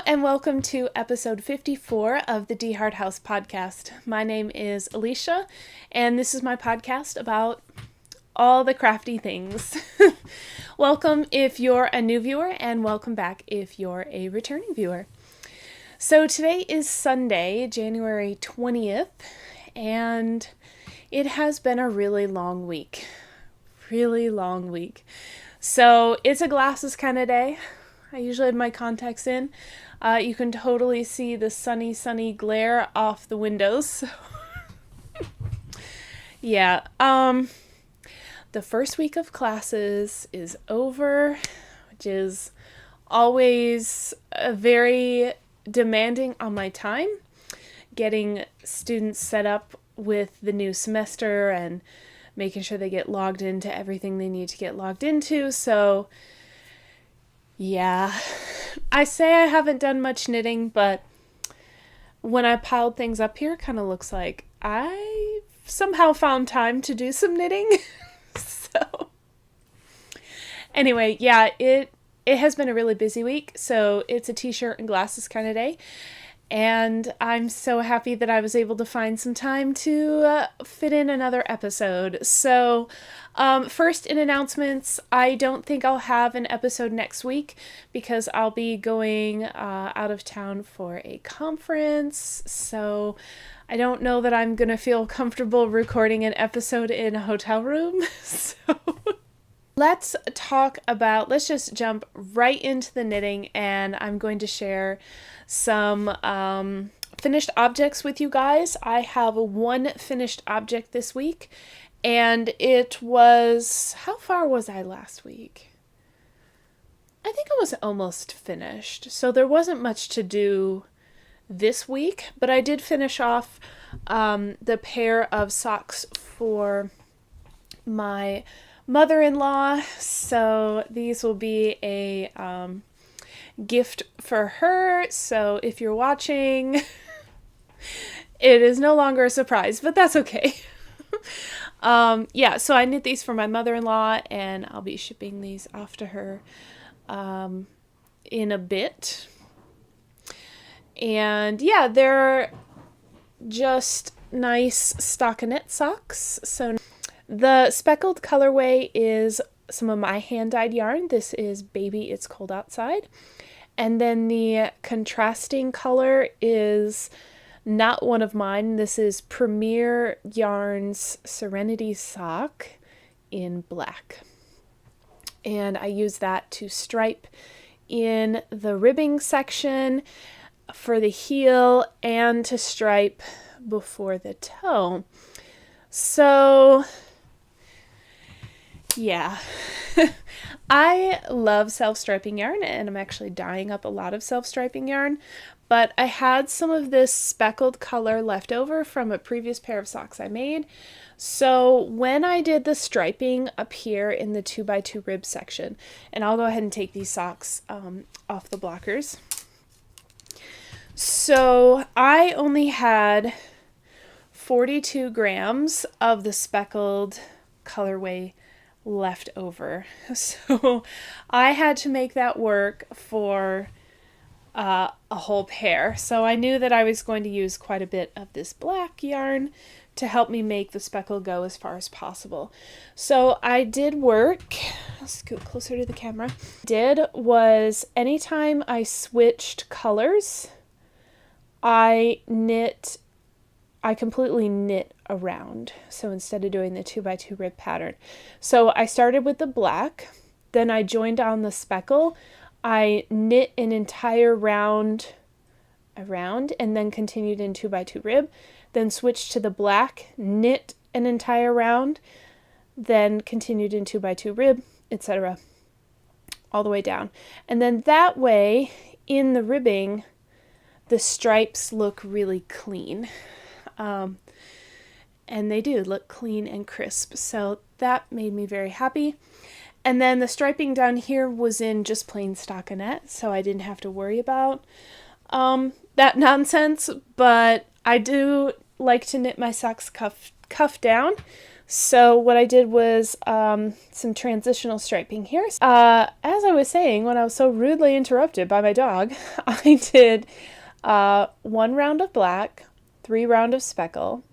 and welcome to episode 54 of the DeHart House podcast. My name is Alicia, and this is my podcast about all the crafty things. Welcome if you're a new viewer, and welcome back if you're a returning viewer. So today is Sunday, January 20th, and it has been a really long week. So it's a glasses kind of day. I usually have my contacts in. You can totally see the sunny glare off the windows. Yeah, the first week of classes is over, which is always very demanding on my time, getting students set up with the new semester and making sure they get logged into everything they need to get logged into. So yeah, I say I haven't done much knitting, but when I piled things up here, it kind of looks like I somehow found time to do some knitting. So anyway, yeah, it has been a really busy week. So it's a t-shirt and glasses kind of day. And I'm so happy that I was able to find some time to fit in another episode. So first in announcements, I don't think I'll have an episode next week because I'll be going out of town for a conference. So I don't know that I'm going to feel comfortable recording an episode in a hotel room. So let's just jump right into the knitting, and I'm going to share some finished objects with you guys. I have one finished object this week, and it was, how far was I last week? I think I was almost finished, so there wasn't much to do this week, but I did finish off the pair of socks for my mother-in-law, so these will be a gift for her. So if you're watching, it is no longer a surprise, but that's okay. Yeah, so I knit these for my mother-in-law, and I'll be shipping these off to her in a bit. And yeah, they're just nice stockinette socks. So the speckled colorway is some of my hand-dyed yarn. This is Baby It's Cold Outside. And then the contrasting color is not one of mine. This is Premier Yarn's Serenity Sock in black. And I use that to stripe in the ribbing section for the heel and to stripe before the toe. So yeah, I love self-striping yarn, and I'm actually dyeing up a lot of self-striping yarn, but I had some of this speckled color left over from a previous pair of socks I made. So when I did the striping up here in the 2x2 rib section, and I'll go ahead and take these socks off the blockers. So I only had 42 grams of the speckled colorway left over, so I had to make that work for a whole pair. So I knew that I was going to use quite a bit of this black yarn to help me make the speckle go as far as possible. So I did work, I'll scoot closer to the camera, was anytime I switched colors, I completely knit around. So instead of doing the 2x2 rib pattern. So I started with the black, then I joined on the speckle, I knit an entire round around, and then continued in 2x2 rib, then switched to the black, knit an entire round, then continued in 2x2 rib, etc. all the way down. And then that way, in the ribbing, the stripes look really clean. And they do look clean and crisp, so that made me very happy. And then the striping down here was in just plain stockinette, so I didn't have to worry about that nonsense, but I do like to knit my socks cuff down, So what I did was some transitional striping here. As I was saying, when I was so rudely interrupted by my dog, I did 1 round of black, 3 round of speckle,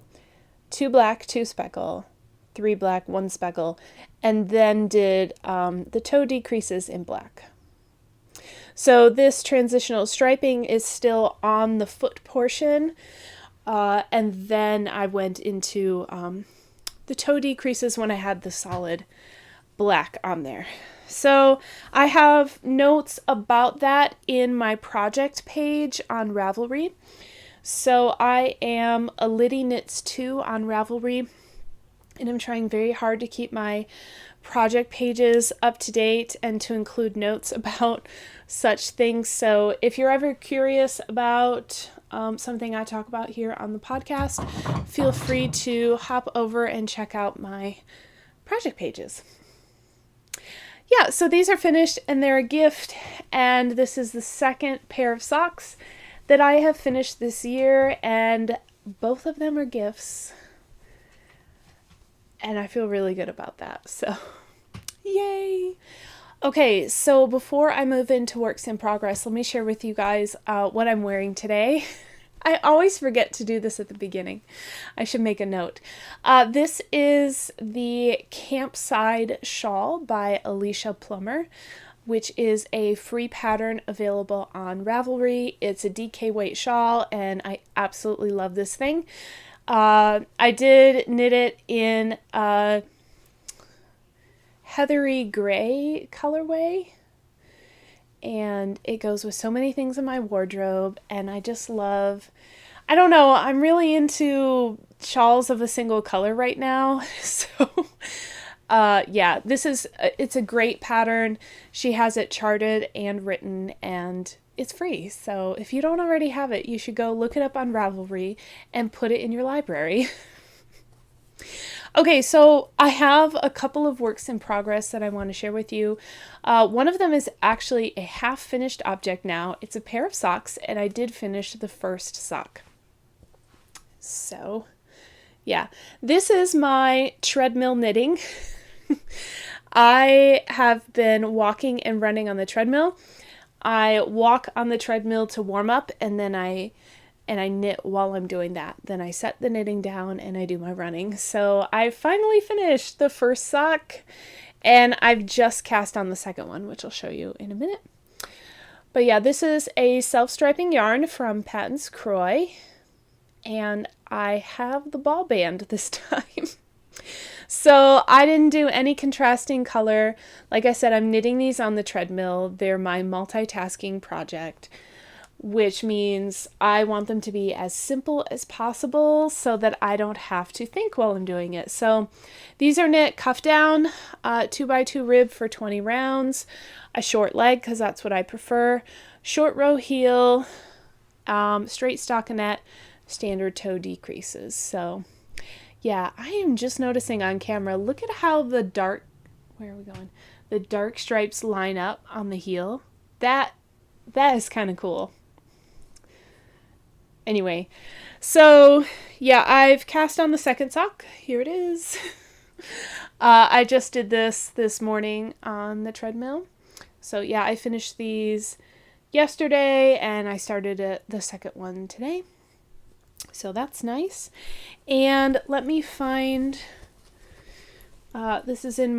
2 black, 2 speckle, 3 black, 1 speckle, and then did the toe decreases in black. So this transitional striping is still on the foot portion, and then I went into the toe decreases when I had the solid black on there. So I have notes about that in my project page on Ravelry. So I am AlittyKnitsToo on Ravelry, and I'm trying very hard to keep my project pages up to date and to include notes about such things. So if you're ever curious about something I talk about here on the podcast, feel free to hop over and check out my project pages. Yeah, so these are finished and they're a gift, and this is the second pair of socks that I have finished this year, and both of them are gifts, and I feel really good about that, so yay! Okay, so before I move into works in progress, let me share with you guys what I'm wearing today. I always forget to do this at the beginning. I should make a note. This is the Campside Shawl by Alicia Plummer, which is a free pattern available on Ravelry. It's a DK weight shawl, and I absolutely love this thing. I did knit it in a heathery gray colorway, and it goes with so many things in my wardrobe, and I just love, I don't know, I'm really into shawls of a single color right now. So yeah, it's a great pattern. She has it charted and written, and it's free. So if you don't already have it, you should go look it up on Ravelry and put it in your library. Okay, so I have a couple of works in progress that I want to share with you. One of them is actually a half-finished object now. It's a pair of socks, and I did finish the first sock. So, yeah. This is my treadmill knitting. I have been walking and running on the treadmill. I walk on the treadmill to warm up, and then I knit while I'm doing that. Then I set the knitting down and I do my running. So I finally finished the first sock, and I've just cast on the second one, which I'll show you in a minute. But yeah, this is a self-striping yarn from Patons Kroy, and I have the ball band this time. So I didn't do any contrasting color. Like I said, I'm knitting these on the treadmill. They're my multitasking project, which means I want them to be as simple as possible so that I don't have to think while I'm doing it. So these are knit cuff down, 2x2 rib for 20 rounds, a short leg because that's what I prefer, short row heel, straight stockinette, standard toe decreases. So yeah, I am just noticing on camera, look at how the dark, where are we going? The dark stripes line up on the heel. That is kind of cool. Anyway, so yeah, I've cast on the second sock. Here it is. I just did this morning on the treadmill. So yeah, I finished these yesterday and I started the second one today. So that's nice. And let me find, this is in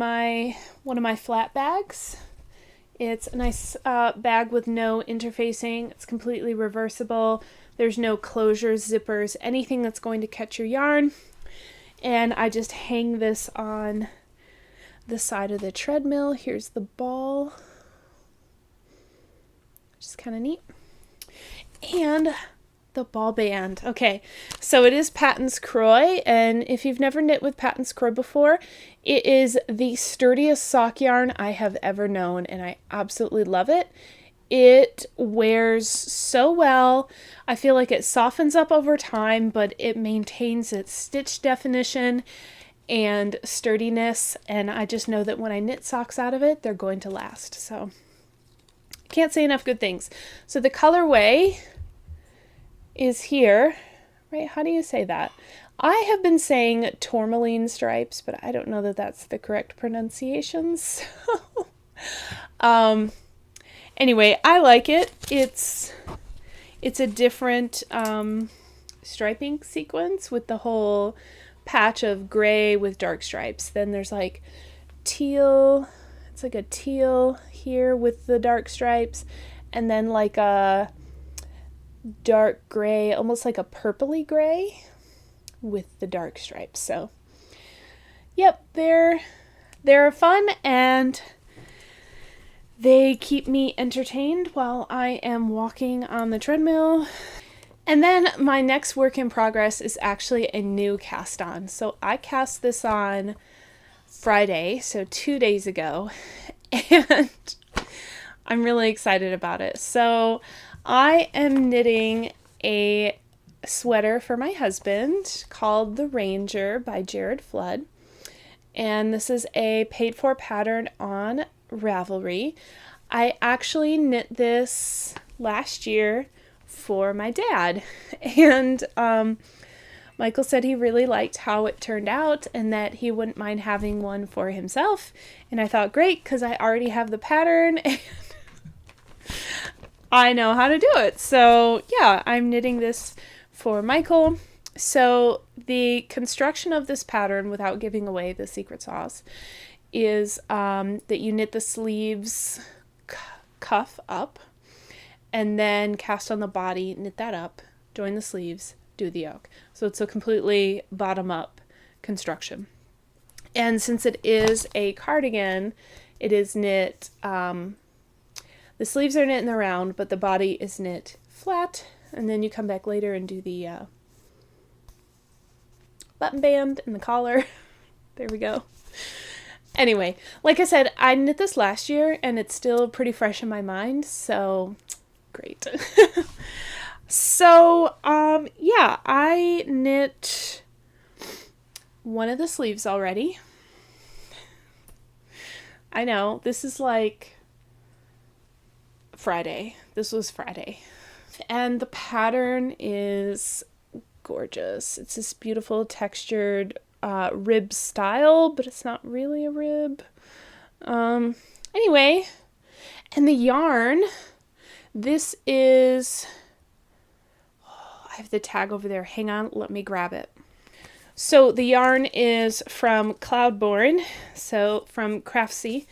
one of my flat bags. It's a nice bag with no interfacing. It's completely reversible. There's no closures, zippers, anything that's going to catch your yarn. And I just hang this on the side of the treadmill. Here's the ball. Which is kind of neat. And the ball band. Okay, so it is Patons Kroy, and if you've never knit with Patons Kroy before, it is the sturdiest sock yarn I have ever known, and I absolutely love it. It wears so well. I feel like it softens up over time, but it maintains its stitch definition and sturdiness, and I just know that when I knit socks out of it, they're going to last. So I can't say enough good things. So the colorway is here, right? How do you say that? I have been saying tourmaline stripes, but I don't know that that's the correct pronunciation. So, anyway, I like it. It's a different striping sequence with the whole patch of gray with dark stripes. Then there's like teal. It's like a teal here with the dark stripes, and then like a dark gray, almost like a purpley gray with the dark stripes. So, yep, they're fun and they keep me entertained while I am walking on the treadmill. And then my next work in progress is actually a new cast on. So I cast this on Friday, so 2 days ago, and I'm really excited about it. So I am knitting a sweater for my husband called The Ranger by Jared Flood. And this is a paid for pattern on Ravelry. I actually knit this last year for my dad, and Michael said he really liked how it turned out and that he wouldn't mind having one for himself. And I thought, great, because I already have the pattern and I know how to do it. So yeah, I'm knitting this for Michael. So the construction of this pattern, without giving away the secret sauce, is that you knit the sleeves cuff up and then cast on the body, knit that up, join the sleeves, do the yoke. So it's a completely bottom up construction. And since it is a cardigan, it is knit, the sleeves are knit in the round, but the body is knit flat, and then you come back later and do the button band and the collar. There we go. Anyway, like I said, I knit this last year and it's still pretty fresh in my mind, so great. So, yeah, I knit one of the sleeves already. I know, this is like Friday. This was Friday. And the pattern is gorgeous. It's this beautiful textured rib style, but it's not really a rib. Anyway, and the yarn, this is, I have the tag over there. Hang on, let me grab it. So the yarn is from Cloudborne, so from Craftsy,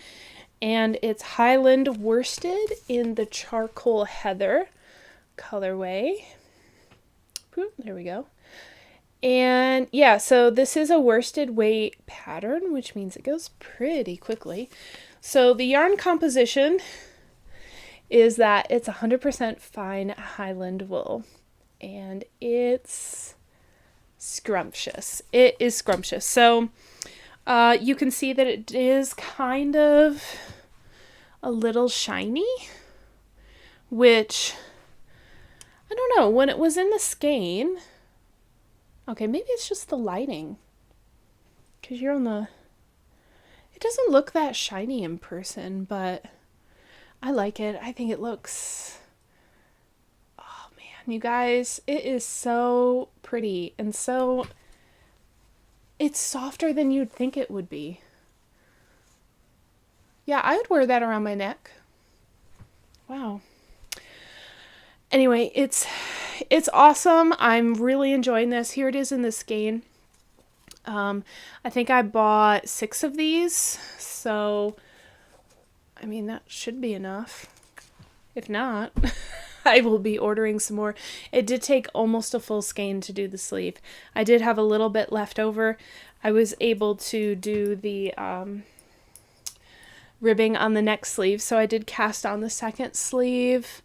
and it's Highland worsted in the charcoal heather colorway. There we go. And yeah, so this is a worsted weight pattern, which means it goes pretty quickly. So the yarn composition is that it's 100% fine Highland wool, and it's scrumptious. It is scrumptious. So you can see that it is kind of a little shiny, which I don't know, when it was in the skein, okay, maybe it's just the lighting, because you're on the, it doesn't look that shiny in person, but I like it. I think it looks, oh man, you guys, it is so pretty, and so, it's softer than you'd think it would be. Yeah, I would wear that around my neck. Wow. Anyway, it's awesome. I'm really enjoying this. Here it is in the skein. I think I bought 6 of these, so I mean that should be enough. If not, I will be ordering some more. It did take almost a full skein to do the sleeve. I did have a little bit left over. I was able to do the ribbing on the next sleeve, so I did cast on the second sleeve.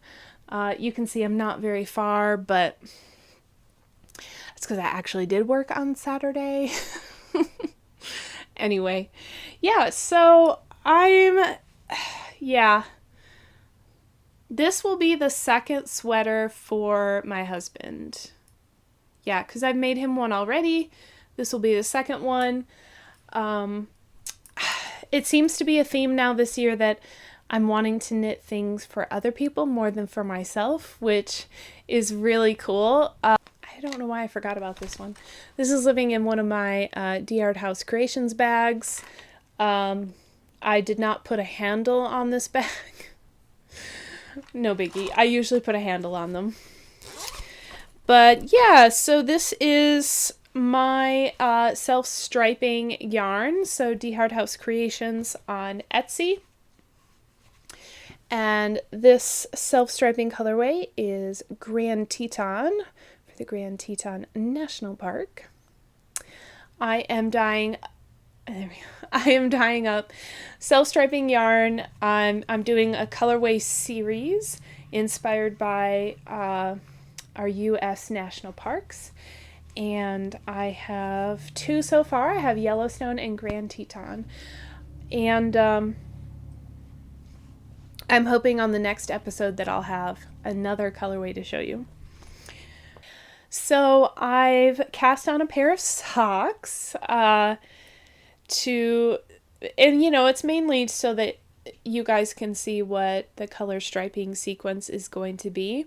You can see I'm not very far, but it's because I actually did work on Saturday. Anyway, yeah, so this will be the second sweater for my husband. Yeah, because I've made him one already. This will be the second one. It seems to be a theme now this year that I'm wanting to knit things for other people more than for myself, which is really cool. I don't know why I forgot about this one. This is living in one of my DeHart House Creations bags. I did not put a handle on this bag. No biggie. I usually put a handle on them. But yeah, so this is my self-striping yarn. So DeHart House Creations on Etsy. And this self-striping colorway is Grand Teton for the Grand Teton National Park. I am dyeing up self-striping yarn. I'm doing a colorway series inspired by our U.S. national parks. And I have 2 so far. I have Yellowstone and Grand Teton. And I'm hoping on the next episode that I'll have another colorway to show you. So I've cast on a pair of socks and it's mainly so that you guys can see what the color striping sequence is going to be.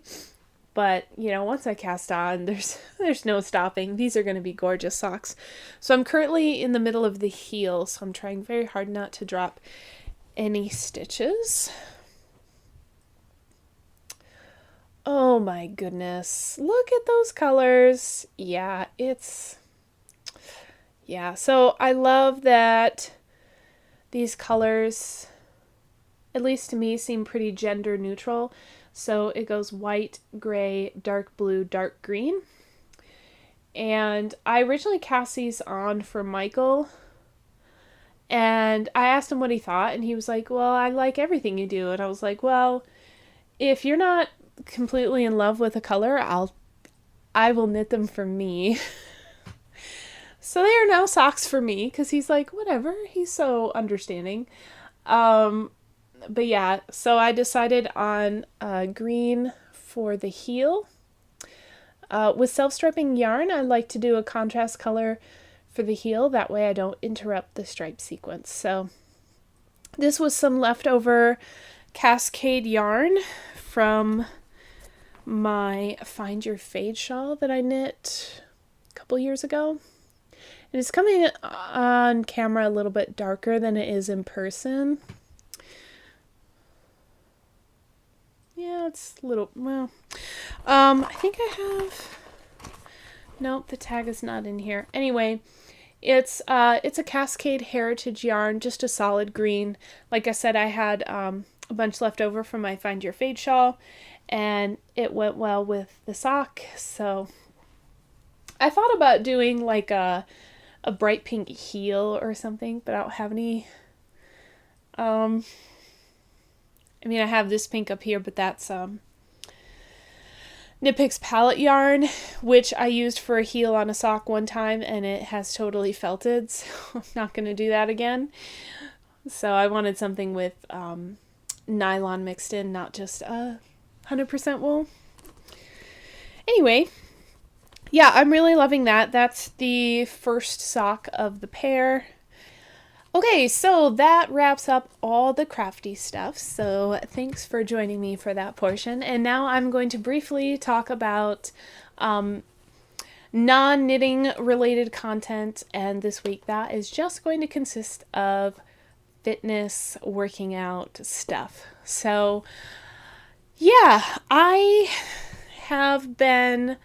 But, once I cast on, there's no stopping. These are going to be gorgeous socks. So I'm currently in the middle of the heel, so I'm trying very hard not to drop any stitches. Oh my goodness. Look at those colors. Yeah, so I love that these colors, at least to me, seem pretty gender neutral. So it goes white, gray, dark blue, dark green. And I originally cast these on for Michael. And I asked him what he thought, and he was like, well, I like everything you do. And I was like, well, if you're not completely in love with a color, I will knit them for me. So they are now socks for me, because he's like, whatever, he's so understanding. But yeah, so I decided on green for the heel. With self-striping yarn, I like to do a contrast color for the heel, that way I don't interrupt the stripe sequence. So this was some leftover Cascade yarn from my Find Your Fade shawl that I knit a couple years ago. And it's coming on camera a little bit darker than it is in person. Yeah, it's a little, well, I think I have, nope, the tag is not in here. Anyway, it's a Cascade Heritage yarn, just a solid green. Like I said, I had a bunch left over from my Find Your Fade shawl, and it went well with the sock. So I thought about doing like a bright pink heel or something, but I don't have any. I have this pink up here, but that's Knit Picks palette yarn, which I used for a heel on a sock one time, and it has totally felted, so I'm not going to do that again. So I wanted something with nylon mixed in, not just 100% wool. Anyway, yeah, I'm really loving that. That's the first sock of the pair. Okay, so that wraps up all the crafty stuff, so thanks for joining me for that portion. And now I'm going to briefly talk about non-knitting related content, and this week that is just going to consist of fitness, working out stuff. So yeah, I have been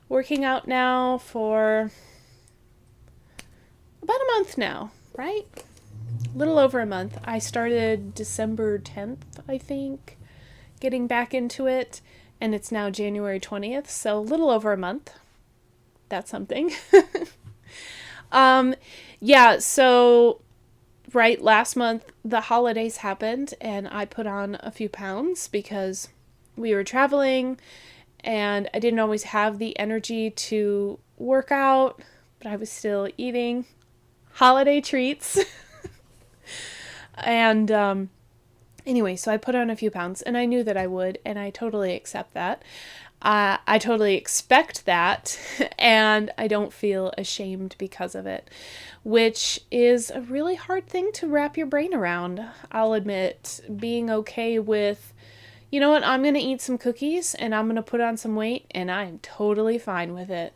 working out now for about a month now. Right? A little over a month. I started December 10th, I think, getting back into it, and it's now January 20th, so a little over a month. That's something. Yeah, so right, last month the holidays happened, and I put on a few pounds because we were traveling, and I didn't always have the energy to work out, but I was still eating holiday treats. And anyway, so I put on a few pounds, and I knew that I would, and I totally accept that. I totally expect that, and I don't feel ashamed because of it, which is a really hard thing to wrap your brain around. I'll admit, being okay with, you know what, I'm going to eat some cookies and I'm going to put on some weight, and I'm totally fine with it.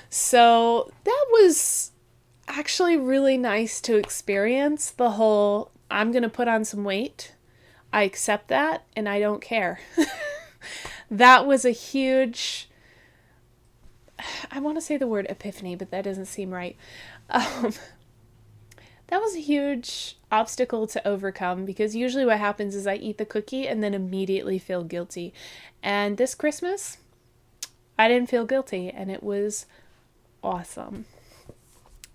So that was actually really nice to experience, the whole I'm going to put on some weight. I accept that and I don't care. That was a huge, I want to say the word epiphany, but that doesn't seem right. That was a huge obstacle to overcome, because usually what happens is I eat the cookie and then immediately feel guilty. And this Christmas, I didn't feel guilty, and it was awesome.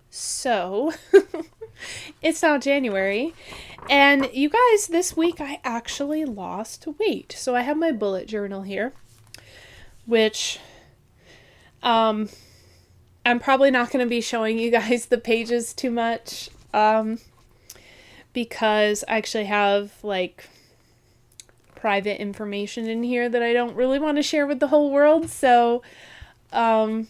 So, it's now January, and you guys, this week I actually lost weight. So I have my bullet journal here, which I'm probably not going to be showing you guys the pages too much, because I actually have like private information in here that I don't really want to share with the whole world. So I'm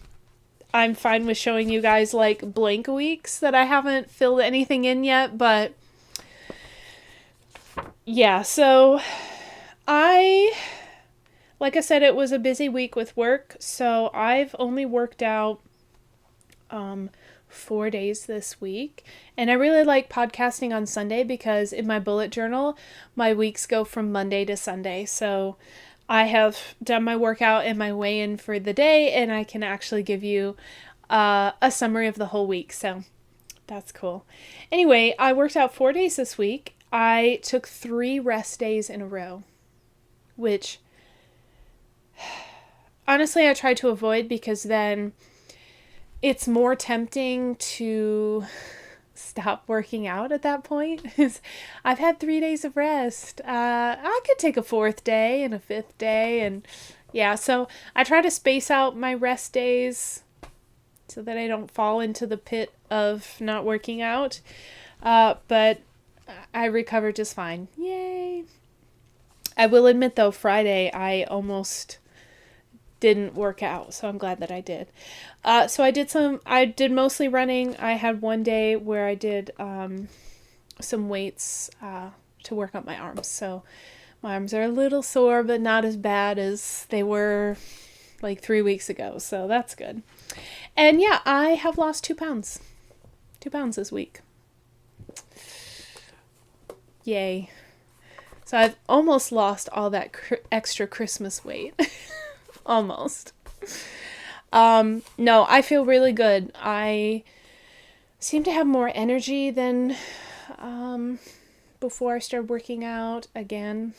fine with showing you guys like blank weeks that I haven't filled anything in yet. But yeah, so like I said, it was a busy week with work. So I've only worked out 4 days this week, and I really like podcasting on Sunday, because in my bullet journal my weeks go from Monday to Sunday. So I have done my workout and my weigh-in for the day, and I can actually give you a summary of the whole week. So that's cool. Anyway, I worked out 4 days this week. I took 3 rest days in a row, which honestly I tried to avoid, because then it's more tempting to stop working out at that point. I've had 3 days of rest. I could take a 4th day and a 5th day, and yeah, so I try to space out my rest days so that I don't fall into the pit of not working out. But I recovered just fine. Yay! I will admit though, Friday I almost didn't work out, so I'm glad that I did. So I did mostly running. I had one day where I did some weights to work on my arms. So my arms are a little sore, but not as bad as they were like 3 weeks ago. So that's good. And yeah, I have lost 2 pounds. 2 pounds this week. Yay. So I've almost lost all that extra Christmas weight. Almost. No, I feel really good. I seem to have more energy than before I started working out again.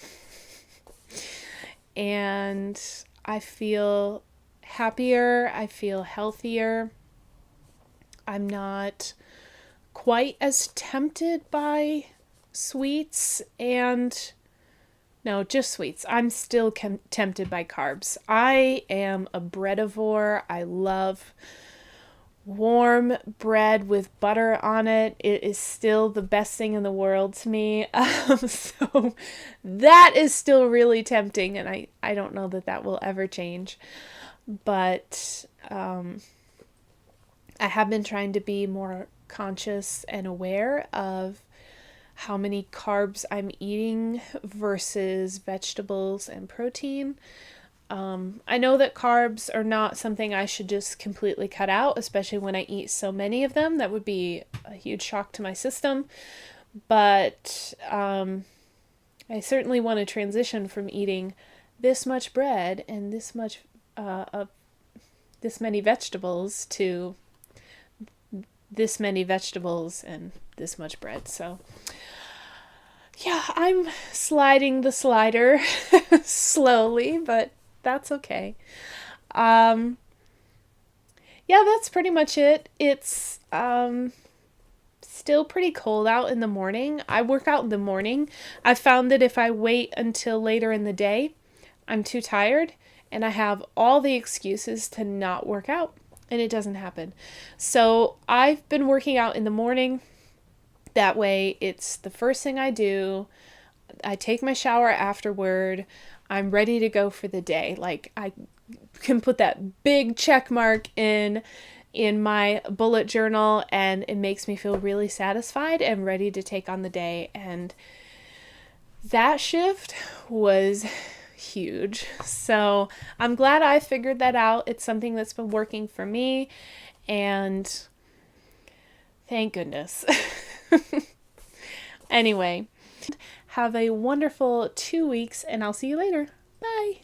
And I feel happier. I feel healthier. I'm not quite as tempted by sweets and... No, just sweets. I'm still tempted by carbs. I am a breadivore. I love warm bread with butter on it. It is still the best thing in the world to me. So that is still really tempting, and I don't know that will ever change. But I have been trying to be more conscious and aware of how many carbs I'm eating versus vegetables and protein. I know that carbs are not something I should just completely cut out, especially when I eat so many of them. That would be a huge shock to my system. But I certainly want to transition from eating this much bread and this much this many vegetables to this many vegetables and this much bread. So yeah, I'm sliding the slider slowly, but that's okay. Yeah, that's pretty much it. It's still pretty cold out in the morning. I work out in the morning. I found that if I wait until later in the day, I'm too tired and I have all the excuses to not work out, and it doesn't happen. So I've been working out in the morning. That way it's the first thing I do. I take my shower afterward. I'm ready to go for the day. Like, I can put that big check mark in my bullet journal, and it makes me feel really satisfied and ready to take on the day. And that shift was huge. So I'm glad I figured that out. It's something that's been working for me, and thank goodness. Anyway, have a wonderful 2 weeks, and I'll see you later. Bye.